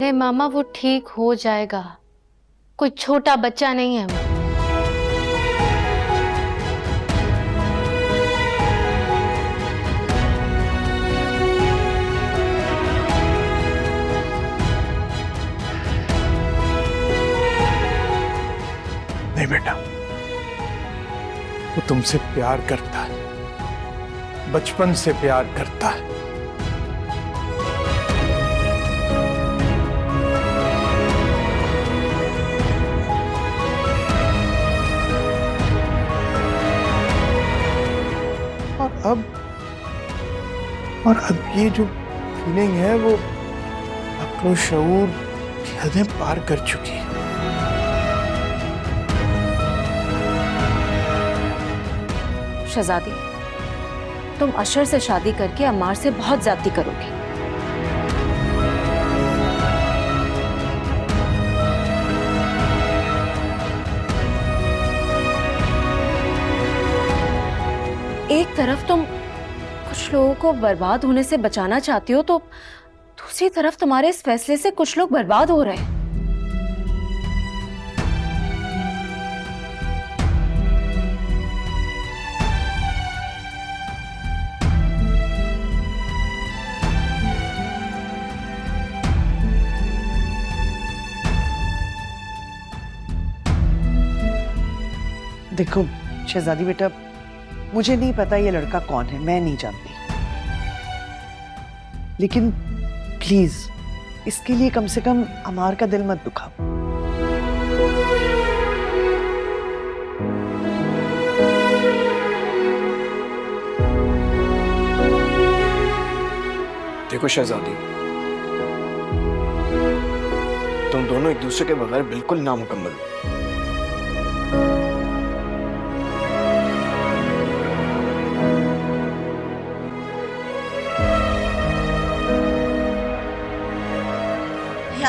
हैं मामा, वो ठीक हो जाएगा। कोई छोटा बच्चा नहीं है वो। नहीं बेटा, वो तुमसे प्यार करता है, बचपन से प्यार करता है। और अब ये जो फीलिंग है वो अक्ल शऊर की हदें पार कर चुकी है। शहजादी, तुम अशर से शादी करके अम्मार से बहुत ज्यादती करोगे। एक तरफ तुम कुछ लोगों को बर्बाद होने से बचाना चाहती हो, तो दूसरी तरफ तुम्हारे इस फैसले से कुछ लोग बर्बाद हो रहे हैं। देखो शहजादी बेटा, मुझे नहीं पता ये लड़का कौन है, मैं नहीं जानती, लेकिन प्लीज इसके लिए कम से कम अमार का दिल मत दुखाओ। देखो शहजादी, तुम दोनों एक दूसरे के बगैर बिल्कुल नामुकम्मल हो।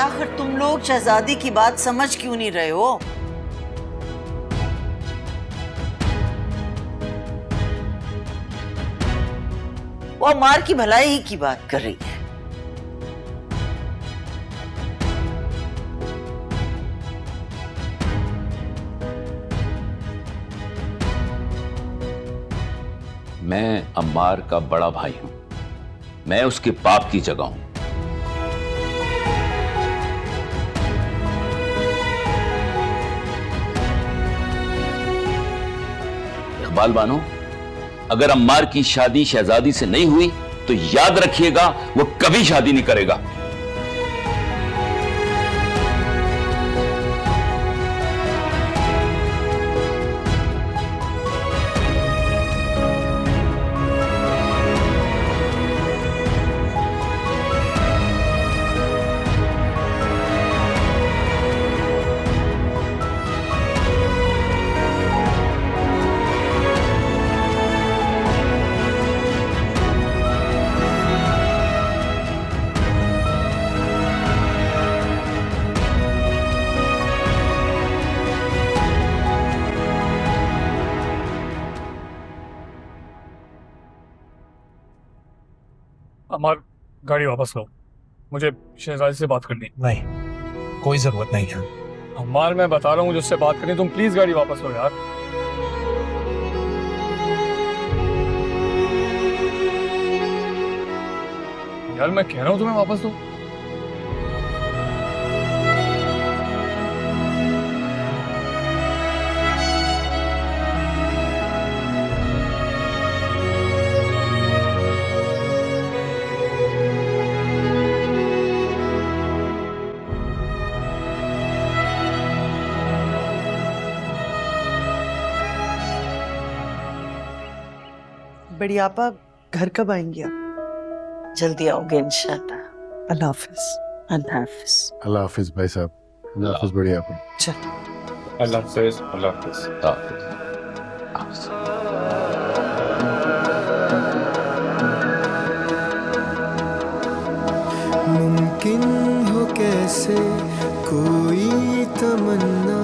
आखिर तुम लोग शहजादी की बात समझ क्यों नहीं रहे हो? वो अमार की भलाई ही की बात कर रही है। मैं अम्मार का बड़ा भाई हूं, मैं उसके बाप की जगह हूं। इकबाल बानो, अगर अम्मार की शादी शहजादी से नहीं हुई तो याद रखिएगा वो कभी शादी नहीं करेगा। अमार, गाड़ी वापस लो, मुझे शहजादी से बात करनी। नहीं, कोई जरूरत नहीं है। अम्मार, मैं बता रहा हूँ मुझे उससे बात करनी, तुम प्लीज गाड़ी वापस लो यार। यार मैं कह रहा हूँ तुम्हें वापस दो। बड़ी आपा, घर कब आएंगी आप? जल्दी आओगे इंशाल्लाह। अल्लाह हाफिज। अल्लाह हाफिज। अल्लाह हाफिज भाई साहब। अल्लाह हाफिज बड़ी आपा। चलो। अल्लाह हाफिज। अल्लाह हाफिज। मुमकिन हो कैसे कोई तमन्ना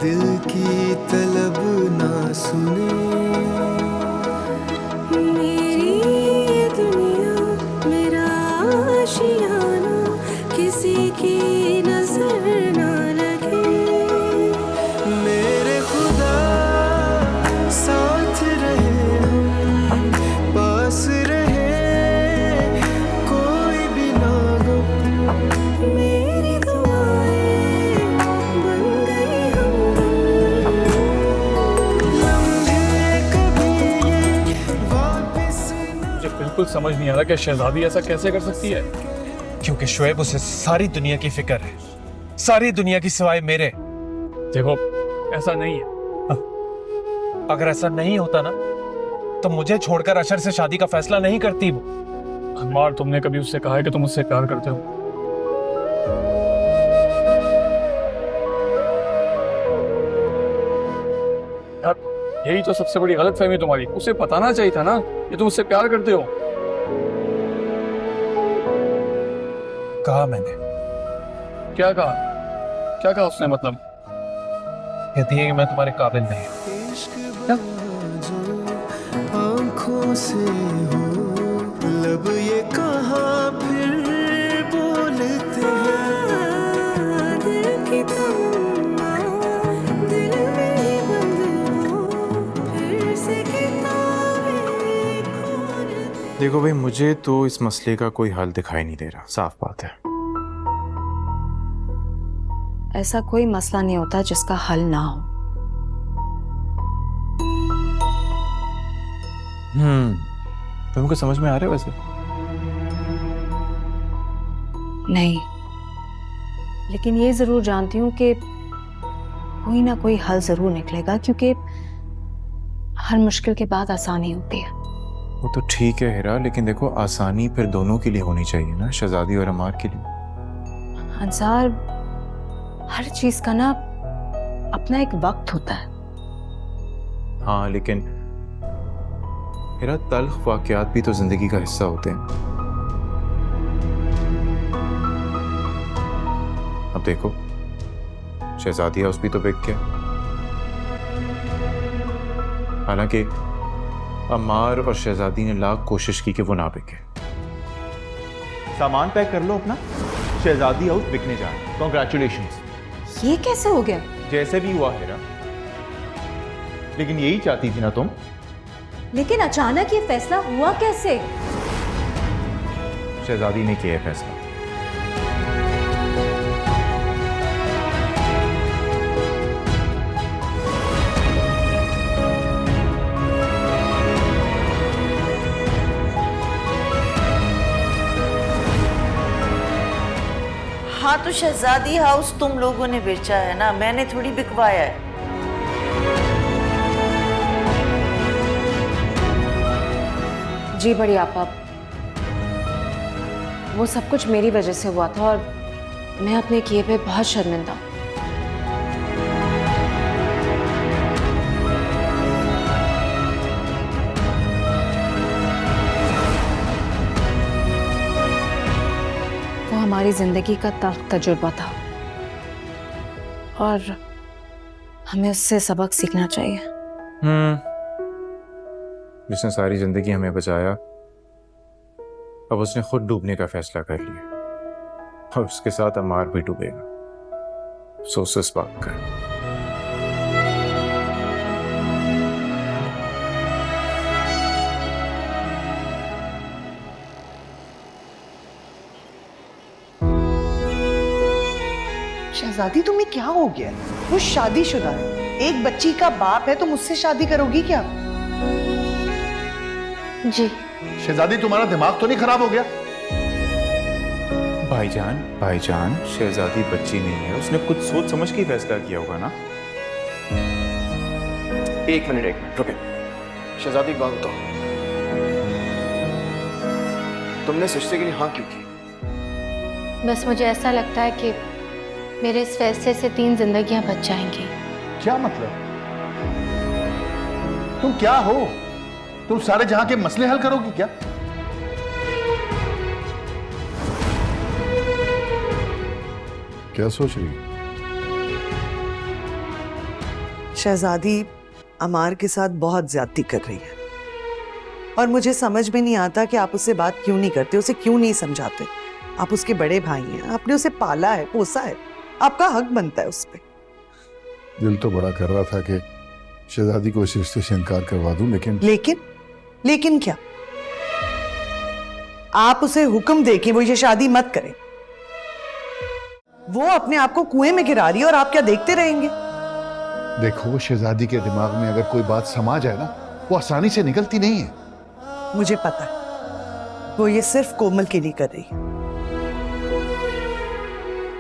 दिल की तलब ना सुने, मेरी ये दुनिया मेरा आशियाना किसी की नजर ना लगे। मेरे खुदा साथ रहे हम, पास रहे कोई भी ना गम। मेरी दुआएं बन गई हम, लम्हे कभी ये वापस ना। मुझे बिल्कुल समझ नहीं आ रहा कि शहजादी ऐसा कैसे कर सकती है। क्योंकि शुएब उसे सारी दुनिया की फिक्र है, सारी दुनिया की सिवाय मेरे। देखो ऐसा नहीं है। अगर ऐसा नहीं होता ना तो मुझे छोड़कर अशर से शादी का फैसला नहीं करती वो। अम्मार, तुमने कभी उससे कहा है कि तुम उससे प्यार करते हो? यार यही तो सबसे बड़ी गलतफहमी तुम्हारी। उसे बताना चाहिए था ना कि तुम उससे प्यार करते हो। कहा मैंने। क्या कहा? क्या कहा उसने? मतलब कहती है कि मैं तुम्हारे काबिल नहीं हूं। इश्क बाजो आंखों से हो, लब ये कहाँ फिर बोलते हैं। दिल की तमन्ना दिल में ही बंद हो, फिर से किताबें खोलते। देखो भाई, मुझे तो इस मसले का कोई हल दिखाई नहीं दे रहा, साफ बात है। ऐसा कोई मसला नहीं होता जिसका हल ना हो। तुमको समझ में आ रहा है वैसे? नहीं, लेकिन ये जरूर जानती हूं कि कोई ना कोई हल जरूर निकलेगा, क्योंकि हर मुश्किल के बाद आसानी होती है। वो तो ठीक है हीरा, लेकिन देखो आसानी फिर दोनों के लिए होनी चाहिए ना, शहजादी और अमार के लिए। अंसार, हर चीज का ना अपना एक वक्त होता है। हाँ, लेकिन हीरा, तल्ख वाकयात भी तो जिंदगी का हिस्सा होते हैं। अब देखो, शहजादी हाउस भी तो बिक गया। हालांकि अम्मार और शहजादी ने लाख कोशिश की कि वो ना बिके। सामान पैक कर लो अपना, शहजादी हाउस बिकने जा रहा है। कॉन्ग्रेचुलेशंस। ये कैसे हो गया? जैसे भी हुआ हेरा, लेकिन यही चाहती थी ना तुम। लेकिन अचानक ये फैसला हुआ कैसे? शहजादी ने किया है फैसला। हाँ तो शहजादी हाउस तुम लोगों ने बेचा है ना, मैंने थोड़ी बिकवाया है। जी बड़ी आपा, वो सब कुछ मेरी वजह से हुआ था और मैं अपने किए पे बहुत शर्मिंदा हूं। वो हमारी जिंदगी का तल्ख तजुर्बा था और हमें उससे सबक सीखना चाहिए। जिसने सारी जिंदगी हमें बचाया, अब उसने खुद डूबने का फैसला कर लिया और उसके साथ अमार भी डूबेगा। सोच इस बात का। शहजादी, तुम्हें क्या हो गया? वो शादीशुदा है, एक बच्ची का बाप है, तुम उससे शादी करोगी क्या? जी। शहजादी, तुम्हारा दिमाग तो नहीं खराब हो गया? भाईजान, शहजादी बच्ची नहीं है, उसने कुछ सोच समझ के ही फैसला किया होगा ना। एक मिनट रुके। शहजादी, बात तो तुमने रिश्ते के लिए हाँ क्यों की? बस मुझे ऐसा लगता है कि मेरे इस फैसले से 3 जिंदगियां बच जाएंगी। क्या मतलब? तुम क्या हो? तुम सारे जहां के मसले हल करोगी क्या? क्या सोच रही? शहजादी अमार के साथ बहुत ज्यादती कर रही है और मुझे समझ में नहीं आता कि आप उससे बात क्यों नहीं करते, उसे क्यों नहीं समझाते। आप उसके बड़े भाई हैं, आपने उसे पाला है, पोसा है, आपका हक बनता है उस पे। दिल तो बड़ा कर रहा था कि शहजादी को इस रिश्ते से इनकार करवा दूं, लेकिन क्या? आप उसे हुक्म दे कि वो ये शादी मत करे। वो अपने आप को कुएं में गिरा रही है और आप क्या देखते रहेंगे? देखो, वो शहजादी के दिमाग में अगर कोई बात समा जाए ना, वो आसानी से निकलती नहीं है। मुझे पता है, वो ये सिर्फ कोमल के लिए कर रही है,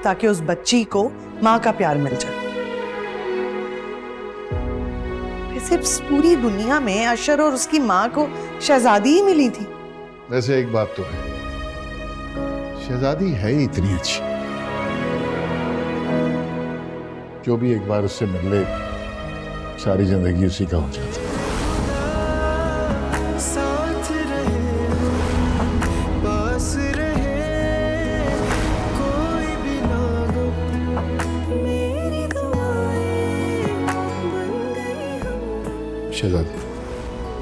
ताकि उस बच्ची को मां का प्यार मिल जाए। वैसे इस पूरी दुनिया में अशर और उसकी मां को शहजादी ही मिली थी। वैसे एक बात तो है, शहजादी है ही इतनी अच्छी, जो भी एक बार उससे मिल ले सारी जिंदगी उसी का हो जाता है। साथ रहे, पास रहे, कोई भी ना हो, मेरी दुआएं बन गई हम। शहजादी,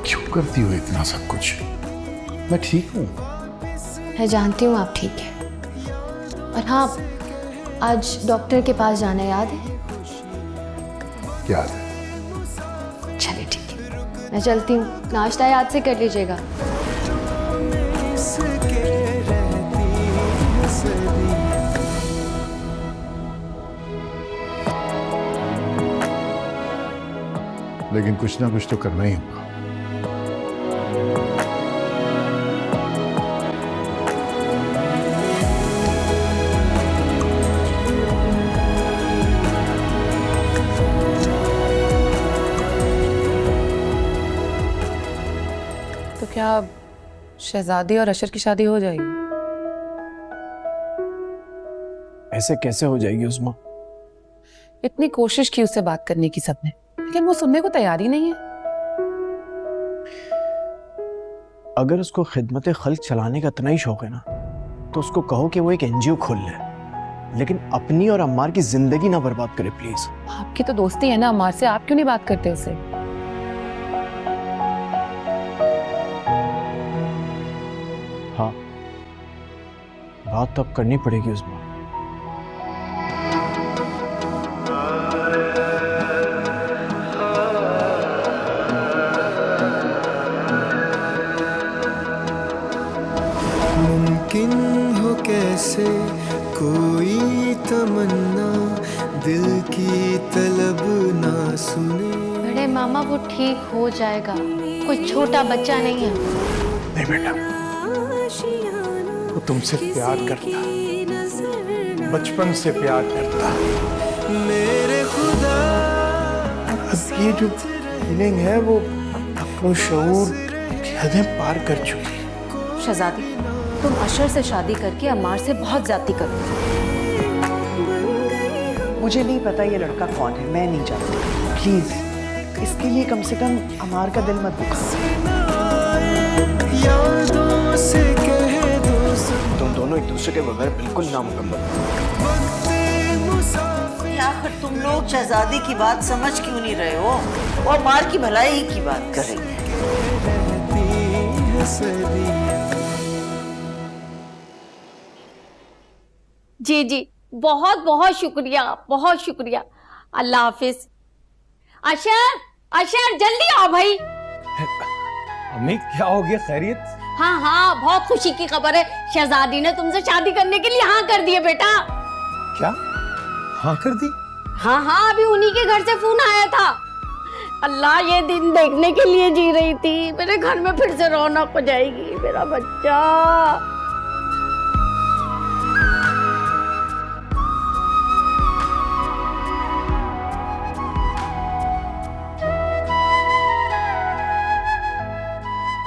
क्यों करती हो इतना सब कुछ? मैं ठीक हूँ। मैं जानती हूँ आप ठीक है। और हाँ, आज डॉक्टर के पास जाना याद है? याद है। चलिए ठीक है, मैं चलती हूँ। नाश्ता याद से कर लीजिएगा। इसके रहती है सदी। लेकिन कुछ ना कुछ तो करना ही होगा। तो क्या शहजादी और अशर की शादी हो जाएगी? ऐसे कैसे हो जाएगी उस्मा? इतनी कोशिश की उससे बात करने की सबने, लेकिन वो सुनने को तैयार ही नहीं है। अगर उसको खिदमत खल्क चलाने का इतना ही शौक है ना, तो उसको कहो कि वो एक एनजीओ खोल ले, लेकिन अपनी और अम्मार की जिंदगी ना बर्बाद करे प्लीज। आपकी तो दोस्ती है ना अम्मार से, आप क्यों नहीं बात करते उससे? हाँ, बात तो अब करनी पड़ेगी उस्मा। मुमकिन हो कैसे कोई तमन्ना दिल की तलब ना सुने। बड़े मामा, वो ठीक हो जाएगा, कोई छोटा बच्चा नहीं है। नहीं बेटा, वो तुमसे प्यार करता, बचपन से प्यार करता। मेरे खुदा, और अब ये जो फीलिंग है वो अपना शऊर की हदें पार कर चुकी है। शहजादी, तुम अशर से शादी करके अम्मार से बहुत ज्यादती करो। मुझे नहीं पता ये लड़का कौन है, मैं नहीं जानती। प्लीज इसके लिए कम से कम अमार का दिल मत दुखा। यादों से कह दो तुम दोनों एक दूसरे के बगैर बिल्कुल नामुकम्मल हो। आखिर तुम लोग शहजादी की बात समझ क्यों नहीं रहे हो और मार की भलाई की बात कर रही है? जी जी, बहुत बहुत शुक्रिया, बहुत शुक्रिया। अल्लाह हाफिज। अशर, अशर जल्दी आओ भाई। अम्मी क्या हो गया, खैरियत? हाँ हाँ, बहुत खुशी की खबर है, शहजादी ने तुमसे शादी करने के लिए हाँ कर दिए बेटा। क्या हाँ कर दी? हाँ हाँ, अभी उन्हीं के घर से फोन आया था। अल्लाह, ये दिन देखने के लिए जी रही थी। मेरे घर में फिर से रौनक हो जाएगी, मेरा बच्चा।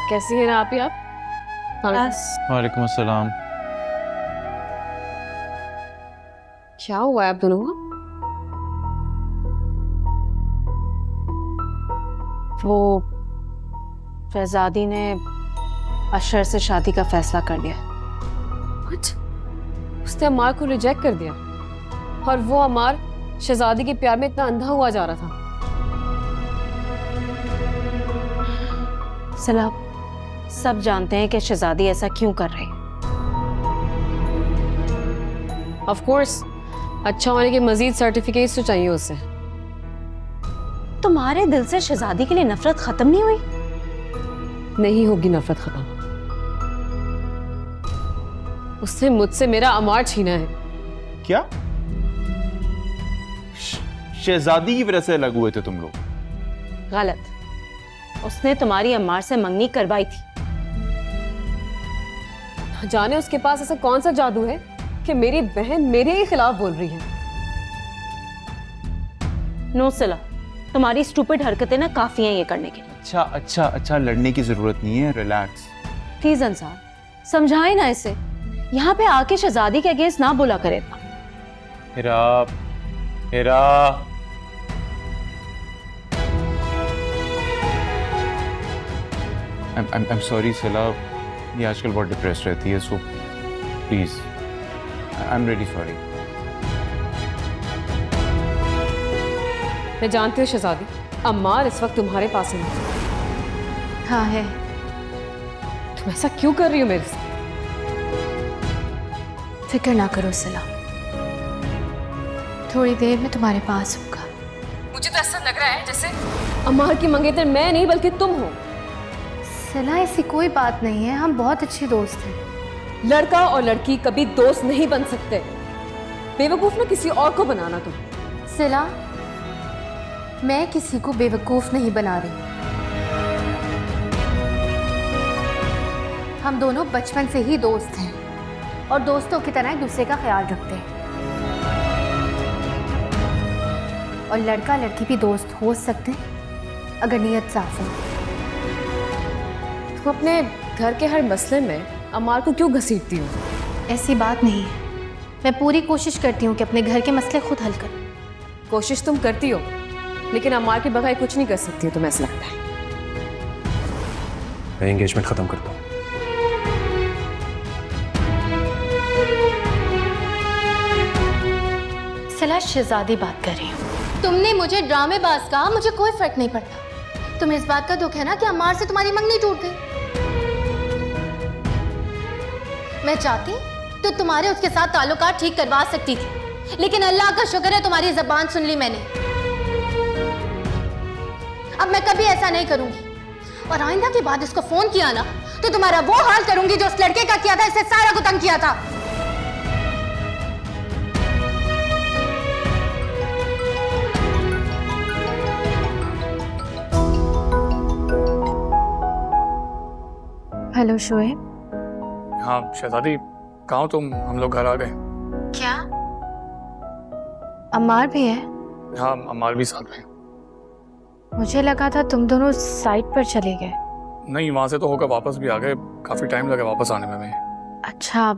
कैसी हैं आप? वालेकुम अस्सलाम। क्या हुआ है आप दोनों को? वो शहजादी ने अशर से शादी का फैसला कर लिया। What? उसने अमार को रिजेक्ट कर दिया, और वो अमार शहजादी के प्यार में इतना अंधा हुआ जा रहा था। सलाम, सब जानते हैं कि शहजादी ऐसा क्यों कर रही है। ऑफ कोर्स अच्छा होने के मजीद सर्टिफिकेट्स तो चाहिए उसे। तुम्हारे दिल से शहजादी के लिए नफरत खत्म नहीं हुई? नहीं होगी नफरत खत्म। उसने मुझसे मेरा अमार छीना है। क्या? शहजादी की वजह से अलग हुए थे तुम लोग? गलत। उसने तुम्हारी अम्मार से मंगनी करवाई थी। जाने उसके पास ऐसा कौन सा जादू है कि मेरी बहन मेरे ही खिलाफ बोल रही है। नो सिला, तुम्हारी स्टूपिड हरकतें ना काफी हैं ये करने के लिए। अच्छा अच्छा अच्छा, लड़ने की जरूरत नहीं है, रिलैक्स। प्लीज अंसार, समझाए ना इसे। यहाँ पे आके शहजादी के अगेंस्ट ना बोला करे था। हिरा, हिरा। I'm sorry सिला, ये आजकल बहुत डिप्रेस रहती है, so please I'm really sorry। मैं जानती हूँ शहजादी, अम्मार इस वक्त तुम्हारे पास है। हाँ है। तुम ऐसा क्यों कर रही हो मेरे साथ? फिक्र ना करो सिला, थोड़ी देर में तुम्हारे पास होगा। मुझे तो ऐसा लग रहा है जैसे अम्मार की मंगेतर मैं नहीं बल्कि तुम हो। सिला ऐसी कोई बात नहीं है, हम बहुत अच्छे दोस्त हैं। लड़का और लड़की कभी दोस्त नहीं बन सकते। बेवकूफ ना किसी और को बनाना तुम। सिला, मैं किसी को बेवकूफ नहीं बना रही। हम दोनों बचपन से ही दोस्त हैं और दोस्तों की तरह एक दूसरे का ख्याल रखते हैं। और लड़का लड़की भी दोस्त हो सकते हैं अगर नीयत साफ हो। तुम अपने घर के हर मसले में अम्मार को क्यों घसीटती हो? ऐसी बात नहीं है, मैं पूरी कोशिश करती हूँ कि अपने घर के मसले खुद हल करूँ। कोशिश तुम करती हो, लेकिन अम्मार के बगैर कुछ नहीं कर सकती हो, तुम्हें ऐसा लगता है। मैं एंगेजमेंट खत्म करता हूँ। सला शहजादी बात कर रही हूँ। तुमने मुझे ड्रामेबाज कहा, मुझे कोई फर्क नहीं पड़ता। तुम्हें इस बात का दुख है ना कि अम्मार से तुम्हारी मंगनी टूट गई। मैं चाहती तो तुम्हारे उसके साथ ताल्लुकात ठीक करवा सकती थी, लेकिन अल्लाह का शुक्र है तुम्हारी ज़बान सुन ली मैंने। अब मैं कभी ऐसा नहीं करूंगी, और आइंदा के बाद इसको फोन किया ना तो तुम्हारा वो हाल करूंगी जो उस लड़के का किया था, इससे सारा को तंग किया था। हेलो शोएब। हाँ शहजादी, कहाँ हो तुम? हम लोग घर आ गए। क्या अम्मार भी है? हाँ अम्मार भी साथ में। मुझे लगा था तुम दोनों साइट पर चले गए। नहीं, वहां से तो होकर वापस भी आ गए, काफी टाइम लगा वापस आने में हमें। अच्छा,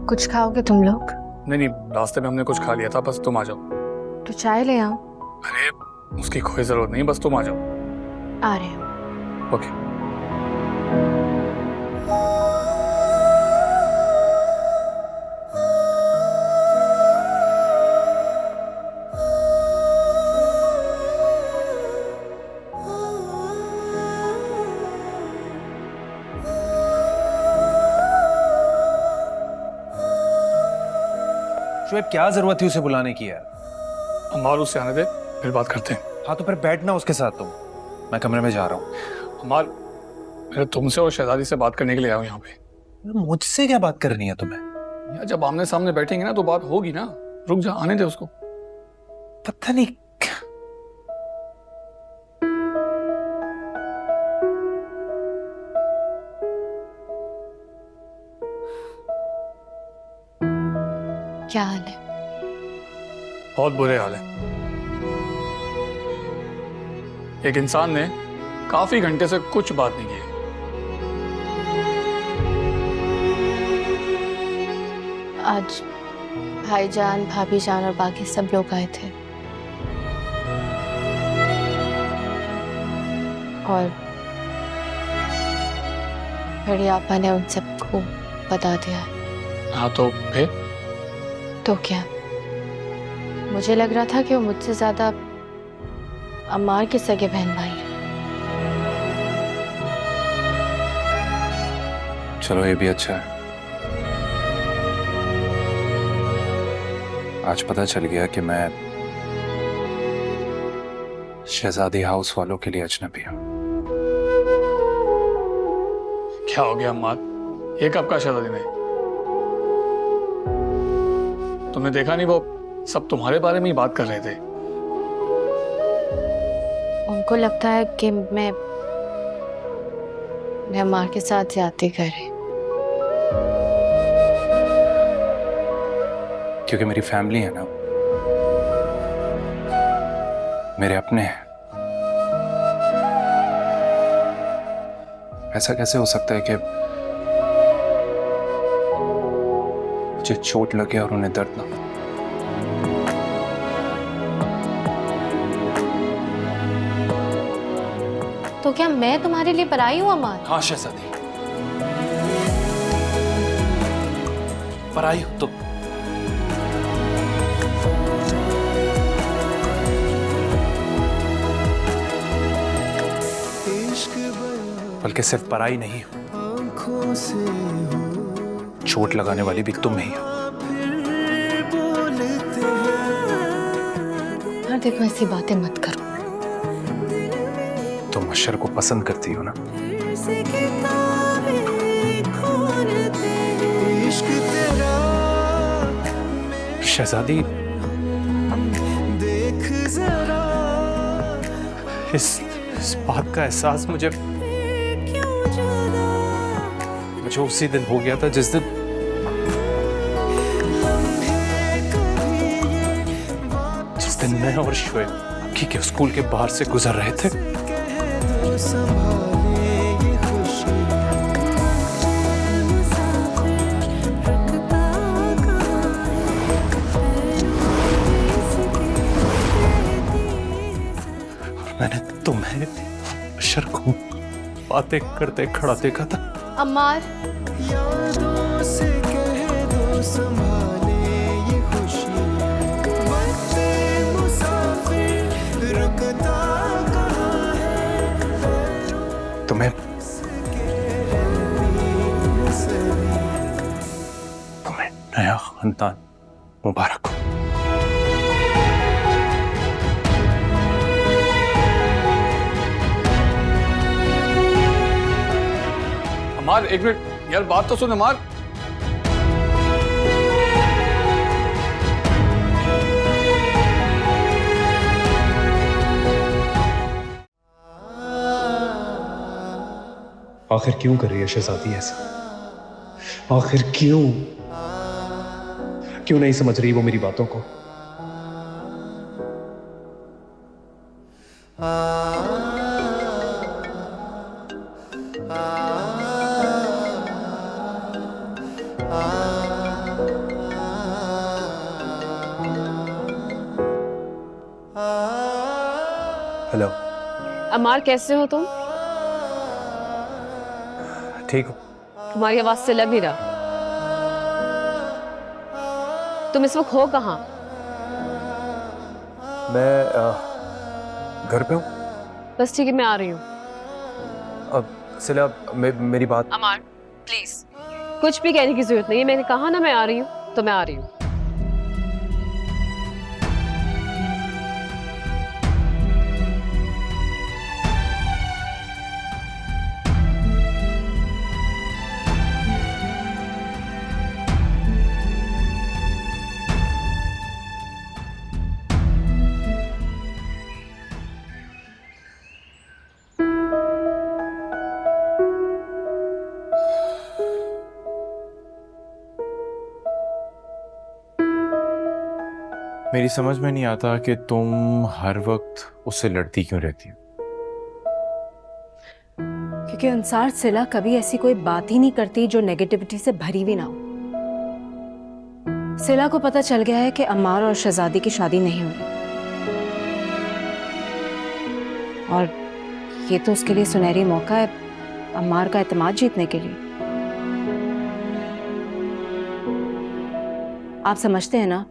कुछ खाओगे तुम लोग? नहीं नहीं, रास्ते में हमने कुछ खा लिया था, बस तुम आ जाओ। तो चाय ले आओ। अरे उसकी कोई जरूरत नहीं, बस तुम आ जाओ। आ रहे हो? ओके। शोएब, क्या जरूरत थी उसे बुलाने की यार? अम्मार उससे आने दे, फिर बात करते हैं। हाँ तो फिर बैठना उसके साथ तुम। मैं कमरे में जा रहा हूँ। अम्मार, मैं तुमसे और शहजादी से बात करने के लिए आया हूँ यहाँ पे। मुझसे क्या बात करनी है तुम्हें? यार जब आमने सामने बैठेंगे ना तो बात होगी ना। रुक जा, आने दे उसको। पता नहीं क्या हाल है? बहुत बुरे हाल है। एक इंसान ने काफी घंटे से कुछ बात नहीं की। आज भाईजान, भाभी जान और बाकी सब लोग आए थे और बड़ी आपा ने उन सबको बता दिया। हाँ तो फिर? तो क्या, मुझे लग रहा था कि वो मुझसे ज्यादा अम्मार के सगे बहन भाई हैं। चलो ये भी अच्छा है। आज पता चल गया कि मैं शहजादी हाउस वालों के लिए अजनबी हूं। क्या हो गया अम्मार? ये कब का शहजादी ने? तुमने देखा नहीं, वो सब तुम्हारे बारे में ही बात कर रहे थे। उनको लगता है कि मैं अम्मार के साथ ज्यादती कर रही। क्योंकि मेरी फैमिली है ना, मेरे अपने हैं। ऐसा कैसे हो सकता है कि मुझे चोट लगे और उन्हें दर्द ना हो? तो क्या मैं तुम्हारे लिए पराई हूँ अम्मार? हाँ शहजादी, पराई हो तो बल्कि सिर्फ पराई नहीं हो, चोट लगाने वाली भी तुम ही हो। हाँ देखो, ऐसी बातें मत करो। तुम अशर को पसंद करती हो ना? शहजादी, इस बात का एहसास मुझे उसी दिन हो गया था जिस दिन मैं और शोएब अक्की के स्कूल के बाहर से गुजर रहे थे। मैंने तुम्हें अशर को बातें करते खड़ा देखा था। अम्मार, यादों से कह दो संभाले ये खुशी, वक्त मुसाफिर रुकता कहाँ है। तुम्हें नया खानदान मुबारक हो। अम्मार एक मिनट यार, बात तो सुन अम्मार। आखिर क्यों कर रही है शहजादी ऐसा? आखिर क्यों नहीं समझ रही वो मेरी बातों को? हेलो अम्मार, कैसे हो तुम? ठीक हो? तुम्हारी आवाज से लग नहीं रहा। तुम इस वक्त हो कहाँ? मैं घर पे हूँ। बस ठीक है, मैं आ रही हूँ। अब सिला मेरी बात। अम्मार प्लीज, कुछ भी कहने की जरूरत नहीं है। मैंने कहा ना मैं आ रही हूँ, तो मैं आ रही हूँ। मेरी समझ में नहीं आता कि तुम हर वक्त उससे लड़ती क्यों रहती हो? क्योंकि अंसार सिला कभी ऐसी कोई बात ही नहीं करती जो नेगेटिविटी से भरी भी ना हो। सिला को पता चल गया है कि अम्मार और शहजादी की शादी नहीं हो रही, और ये तो उसके लिए सुनहरी मौका है अम्मार का एतमाद जीतने के लिए। आप समझते हैं ना,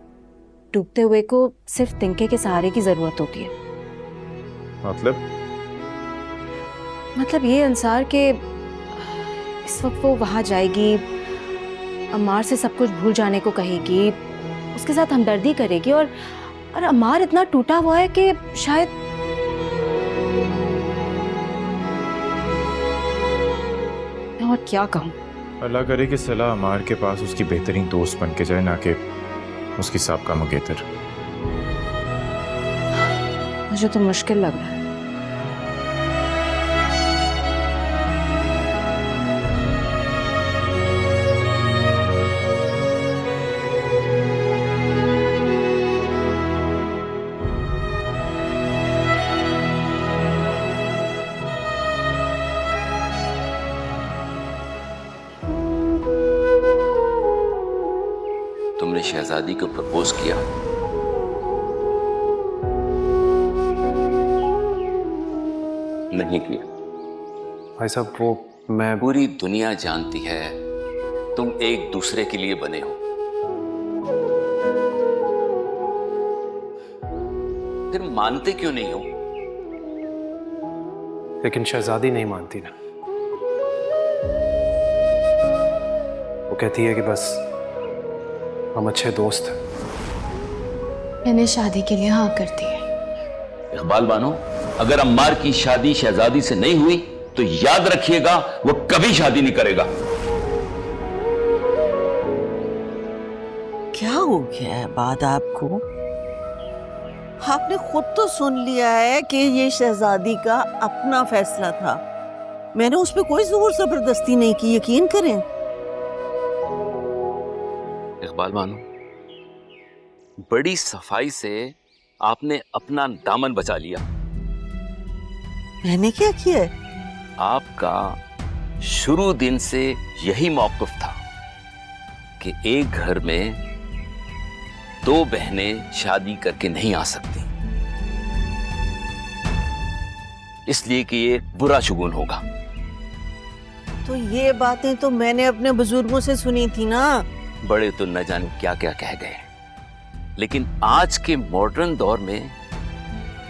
डूबते हुए को सिर्फ तिनके के सहारे की जरूरत होती है। मतलब ये अंसार के इस वक्त वो वहां जाएगी, अम्मार से सब कुछ भूल जाने को कहेगी, उसके साथ हमदर्दी करेगी और अम्मार इतना टूटा हुआ है कि शायद और क्या कहूँ। अल्लाह करे कि सलाह अमार के पास उसकी बेहतरीन दोस्त बन के जाए, ना कि उसकी साबका मंगेतर। मुझे तो मुश्किल लग रहा है। तुमने शहजादी को प्रपोज किया? नहीं किया। भाई साहब वो मैं पूरी दुनिया जानती है तुम एक दूसरे के लिए बने हो। फिर मानते क्यों नहीं हो? लेकिन शहजादी नहीं मानती ना। वो कहती है कि बस हम अच्छे दोस्त हैं। मैंने शादी के लिए हाँ कर दी है। इकबाल बानो, अगर अम्मार की शादी शहजादी से नहीं हुई तो याद रखिएगा वो कभी शादी नहीं करेगा। क्या हो गया है बात आपको? आपने खुद तो सुन लिया है कि ये शहजादी का अपना फैसला था। मैंने उस पर कोई जोर जबरदस्ती नहीं की, यकीन करें। इकबाल बानो, बड़ी सफाई से आपने अपना दामन बचा लिया। मैंने क्या किया है? आपका शुरू दिन से यही मौक़िफ़ था कि एक घर में दो बहनें शादी करके नहीं आ सकती, इसलिए कि ये बुरा शुगुन होगा। तो ये बातें तो मैंने अपने बुजुर्गों से सुनी थी ना। बड़े तो न जाने क्या क्या कह गए, लेकिन आज के मॉडर्न दौर में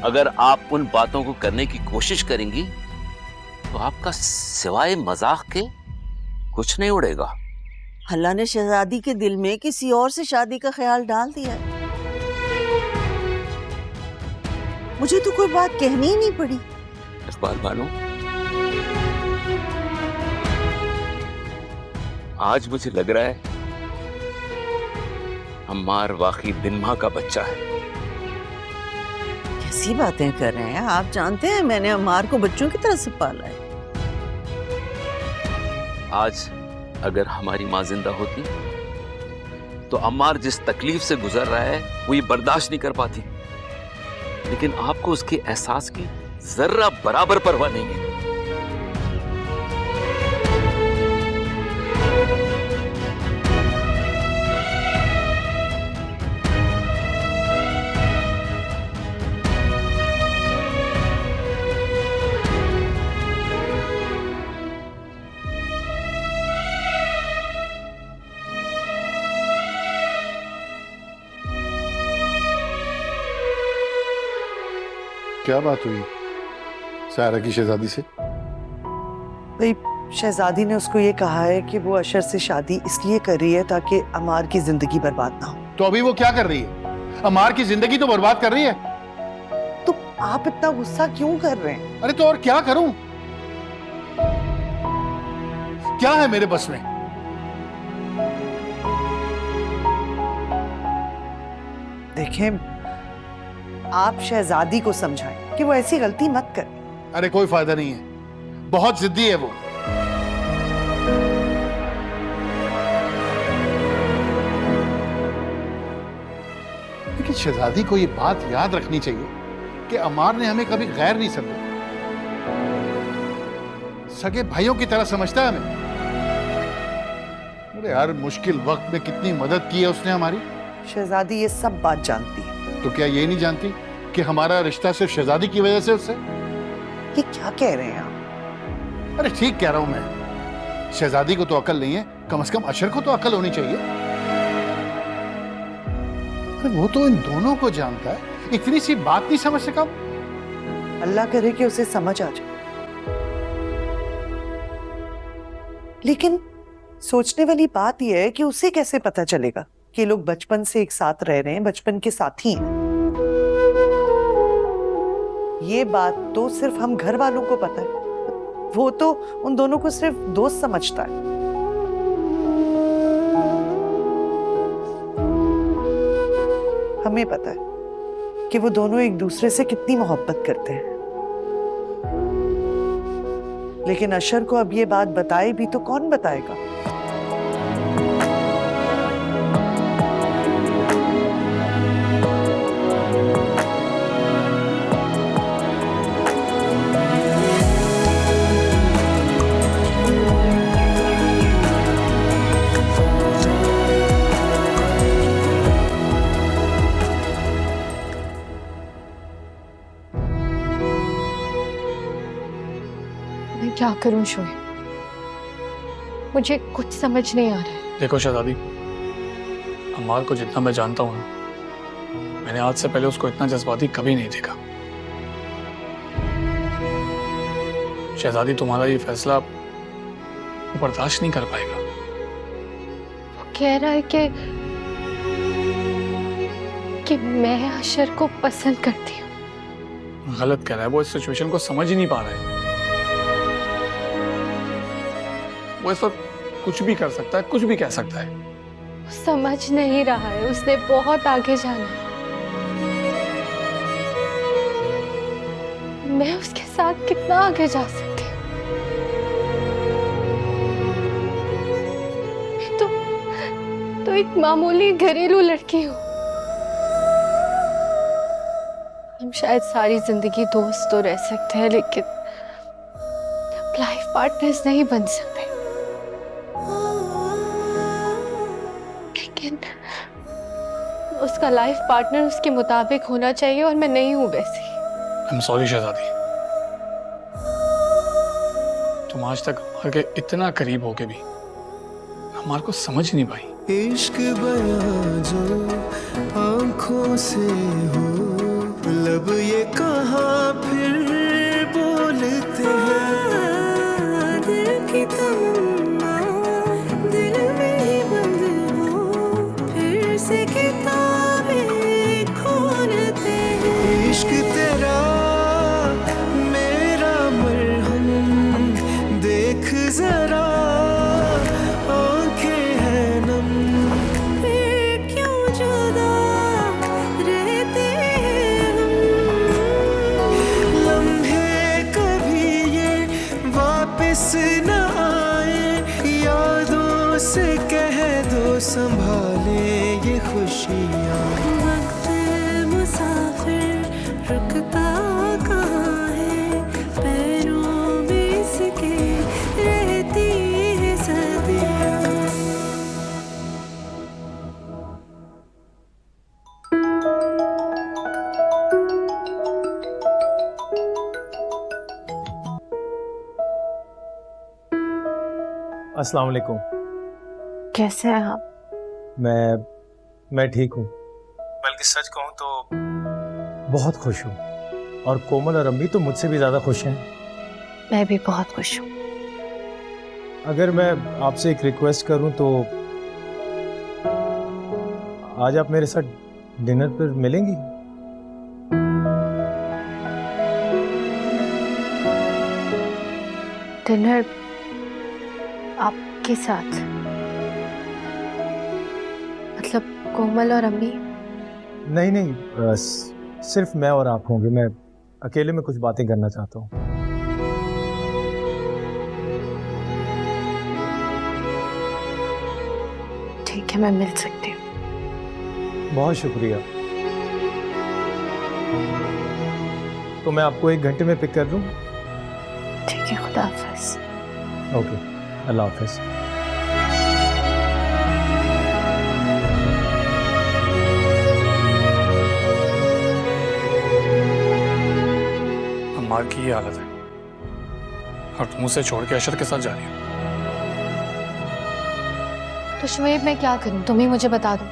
अगर आप उन बातों को करने की कोशिश करेंगी तो आपका सिवाय मजाक के कुछ नहीं उड़ेगा। अल्लाह ने शहजादी के दिल में किसी और से शादी का ख्याल डाल दिया है। मुझे तो कोई बात कहनी ही नहीं पड़ी। इकबाल बानो, आज मुझे लग रहा है अम्मार वाकई दिनमा का बच्चा है। कैसी बातें कर रहे हैं आप? जानते हैं मैंने अम्मार को बच्चों की तरह से पाला है। आज अगर हमारी माँ जिंदा होती तो अम्मार जिस तकलीफ से गुजर रहा है वो ये बर्दाश्त नहीं कर पाती, लेकिन आपको उसके एहसास की जर्रा बराबर परवाह नहीं है। क्या बात हुई सायरा की शहजादी से? भाई शहजादी ने उसको ये कहा है कि वो अशर से शादी इसलिए कर रही है ताकि अमार की जिंदगी बर्बाद ना हो। तो अभी वो क्या कर रही है? अमार की जिंदगी तो बर्बाद कर रही है। तो आप इतना गुस्सा क्यों कर रहे हैं? अरे तो और क्या करूं? क्या है मेरे बस में? देखें, आप शहजादी को समझाएं कि वो ऐसी गलती मत करे। अरे कोई फायदा नहीं है, बहुत जिद्दी है वो। लेकिन शहजादी को ये बात याद रखनी चाहिए कि अमार ने हमें कभी गैर नहीं समझा, सगे भाइयों की तरह समझता है हमें। अरे हर मुश्किल वक्त में कितनी मदद की है उसने हमारी। शहजादी ये सब बात जानती है। तो क्या ये नहीं जानती कि हमारा रिश्ता सिर्फ शहजादी की वजह से उससे? ये क्या कह रहे हैं आप? अरे ठीक कह रहा हूं मैं। शहजादी को तो अकल नहीं है, कम से कम अशर को तो अकल होनी चाहिए। अरे वो तो इन दोनों को जानता है, इतनी सी बात नहीं समझ सका। अल्लाह करे कि उसे समझ आ जाए। लेकिन सोचने वाली बात यह है कि उसे कैसे पता चलेगा कि ये लोग बचपन से एक साथ रह रहे हैं, बचपन के साथी हैं। ये बात तो सिर्फ हम घर वालों को पता है, वो तो उन दोनों को सिर्फ दोस्त समझता है। हमें पता है कि वो दोनों एक दूसरे से कितनी मोहब्बत करते हैं, लेकिन अशर को अब ये बात बताए भी तो कौन बताएगा? क्या करूं शोएब, मुझे कुछ समझ नहीं आ रहा है। देखो शहजादी, अम्मार को जितना मैं जानता हूँ ना, मैंने आज से पहले उसको इतना जज्बाती कभी नहीं देखा। शहजादी, तुम्हारा ये फैसला वो बर्दाश्त नहीं कर पाएगा। वो कह रहा है कि मैं अशर को पसंद करती हूँ। गलत कह रहा है, वो इस सिचुएशन को समझ ही नहीं पा रहा है। वो इस वक्त कुछ भी कर सकता है, कुछ भी कह सकता है। वो समझ नहीं रहा है, उसने बहुत आगे जाना है। मैं उसके साथ कितना आगे जा सकती हूँ? मैं तो एक मामूली घरेलू लड़की हूँ। हम शायद सारी जिंदगी दोस्त तो रह सकते हैं, लेकिन लाइफ पार्टनर्स नहीं बन सकते। लेकिन उसका लाइफ पार्टनर उसके मुताबिक होना चाहिए और मैं नहीं हूं वैसी। I'm sorry शहजादी, तुम आज तक अम्मार के इतना करीब होके भी अम्मार को समझ नहीं पाई। इश्क बयां जो आंखों से हो, लब ये कहाँ फिर बोलते हैं। दिल की तमन्ना दिल में ही बंद हो, फिर से किताबें खोलते हैं। इश्क तेरा मेरा मरहम, देख जरा आंखें हैं नम, फिर क्यों जुदा रहते हैं हम। लम्हे कभी ये वापस न आए, यादों से कह दो संभाले ये खुशियाँ। वक्त मुसाफिर रुकता कहाँ है, पैरों में इसके रहती है सदियाँ। अस्सलाम वालेकुम। कैसे हैं आप? मैं ठीक हूँ, बल्कि सच कहूँ तो बहुत खुश हूँ, और कोमल और अम्मी तो मुझसे भी ज़्यादा खुश हैं। मैं भी बहुत खुश हूँ। अगर मैं आपसे एक रिक्वेस्ट करूँ तो आज आप मेरे साथ डिनर पर मिलेंगी? डिनर आपके साथ? मतलब कोमल और अम्मी? नहीं, सिर्फ मैं और आप होंगे। मैं अकेले में कुछ बातें करना चाहता हूँ। ठीक है, मैं मिल सकती हूँ। बहुत शुक्रिया। तो मैं आपको 1 घंटे में पिक कर लूँ? ठीक है, खुदा हाफिज। ओके, अल्लाह हाफिज। अम्मार की ये हालत है और तुम उसे छोड़ के अशर के साथ जा रही हो। तो शोएब, मैं क्या करूं? तुम ही मुझे बता दो।